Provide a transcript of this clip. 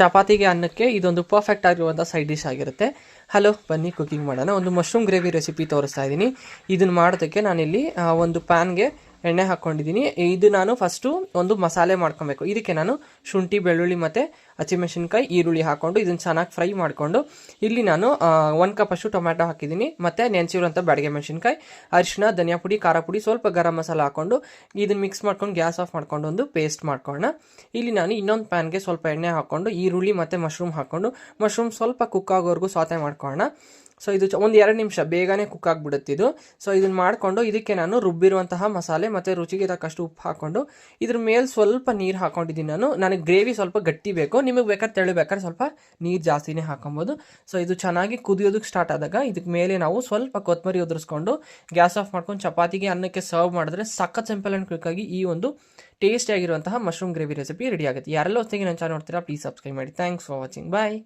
ಚಪಾತಿಗೆ ಅನ್ನಕ್ಕೆ ಇದೊಂದು ಪರ್ಫೆಕ್ಟ್ ಆಗಿರುವಂಥ ಸೈಡ್ ಡಿಶ್ ಆಗಿರುತ್ತೆ. ಹಲೋ, ಬನ್ನಿ ಕುಕಿಂಗ್ ಮಾಡೋಣ. ಒಂದು ಮಶ್ರೂಮ್ ಗ್ರೇವಿ ರೆಸಿಪಿ ತೋರಿಸ್ತಾ ಇದ್ದೀನಿ. ಇದನ್ನು ಮಾಡೋದಕ್ಕೆ ನಾನಿಲ್ಲಿ ಒಂದು ಪ್ಯಾನ್ಗೆ ಎಣ್ಣೆ ಹಾಕ್ಕೊಂಡಿದ್ದೀನಿ. ಇದು ನಾನು ಫಸ್ಟು ಒಂದು ಮಸಾಲೆ ಮಾಡ್ಕೊಬೇಕು. ಇದಕ್ಕೆ ನಾನು ಶುಂಠಿ, ಬೆಳ್ಳುಳ್ಳಿ ಮತ್ತು ಹಸಿಮೆಣಸಿನ್ಕಾಯಿ, ಈರುಳ್ಳಿ ಹಾಕ್ಕೊಂಡು ಇದನ್ನು ಚೆನ್ನಾಗಿ ಫ್ರೈ ಮಾಡಿಕೊಂಡು ಇಲ್ಲಿ ನಾನು 1 ಕಪ್ ಅಷ್ಟು ಟೊಮ್ಯಾಟೊ ಹಾಕಿದ್ದೀನಿ ಮತ್ತು ನೆನೆಸಿರುವಂಥ ಬ್ಯಾಡಗೆ ಮೆಣಸಿನ್ಕಾಯಿ, ಅರಿಶಿನ, ಧನಿಯಾ ಪುಡಿ, ಖಾರ ಪುಡಿ, ಸ್ವಲ್ಪ ಗರಂ ಮಸಾಲ ಹಾಕ್ಕೊಂಡು ಇದನ್ನು ಮಿಕ್ಸ್ ಮಾಡ್ಕೊಂಡು ಗ್ಯಾಸ್ ಆಫ್ ಮಾಡ್ಕೊಂಡು ಒಂದು ಪೇಸ್ಟ್ ಮಾಡ್ಕೊಳ್ಳೋಣ. ಇಲ್ಲಿ ನಾನು ಇನ್ನೊಂದು ಪ್ಯಾನ್ಗೆ ಸ್ವಲ್ಪ ಎಣ್ಣೆ ಹಾಕ್ಕೊಂಡು ಈರುಳ್ಳಿ ಮತ್ತು ಮಶ್ರೂಮ್ ಹಾಕ್ಕೊಂಡು ಮಶ್ರೂಮ್ ಸ್ವಲ್ಪ ಕುಕ್ ಆಗೋವರೆಗೂ ಸಾತೆ ಮಾಡ್ಕೊಳ್ಳೋಣ. ಸೊ ಇದು ಒಂದು 2 ನಿಮಿಷ ಬೇಗನೆ ಕುಕ್ ಆಗಿಬಿಡುತ್ತೆ ಇದು. ಸೊ ಇದನ್ನು ಮಾಡಿಕೊಂಡು ಇದಕ್ಕೆ ನಾನು ರುಬ್ಬಿರುವಂತಹ ಮಸಾಲೆ ಮತ್ತು ರುಚಿಗೆ ತಕ್ಕಷ್ಟು ಉಪ್ಪು ಹಾಕ್ಕೊಂಡು ಇದ್ರ ಮೇಲೆ ಸ್ವಲ್ಪ ನೀರು ಹಾಕ್ಕೊಂಡಿದ್ದೀನಿ. ನನಗೆ ಗ್ರೇವಿ ಸ್ವಲ್ಪ ಗಟ್ಟಿ ಬೇಕು, ನಿಮಗೆ ಬೇಕಾದ್ರೆ ತೆಳಬೇಕಾದ್ರೆ ಸ್ವಲ್ಪ ನೀರು ಜಾಸ್ತಿನೇ ಹಾಕೊಬೋದು. ಸೊ ಇದು ಚೆನ್ನಾಗಿ ಕುದಿಯೋದಕ್ಕೆ ಸ್ಟಾರ್ಟ್ ಆದಾಗ ಇದಕ್ಕೆ ಮೇಲೆ ನಾವು ಸ್ವಲ್ಪ ಕೊತ್ತಂಬರಿ ಉದುರಿಸ್ಕೊಂಡು ಗ್ಯಾಸ್ ಆಫ್ ಮಾಡ್ಕೊಂಡು ಚಪಾತಿಗೆ ಅನ್ನಕ್ಕೆ ಸರ್ವ್ ಮಾಡಿದ್ರೆ ಸಖತ್ ಸಿಂಪಲ್ ಆ್ಯಂಡ್ ಕ್ವಿಕ್ಕಾಗಿ ಈ ಒಂದು ಟೇಸ್ಟಿ ಆಗಿರುವಂತಹ ಮಶ್ರೂಮ್ ಗ್ರೇವಿ ರೆಸಿಪಿ ರೆಡಿ ಆಗುತ್ತೆ. ಯಾರೆಲ್ಲ ಹೊತ್ತಿಗೆ ನನ್ನ ಚಾನಲ್ ನೋಡ್ತೀರಾ ಪ್ಲೀಸ್ ಸಬ್ಸ್ಕ್ರೈಬ್ ಮಾಡಿ. Thanks for watching. ಬಾಯ್.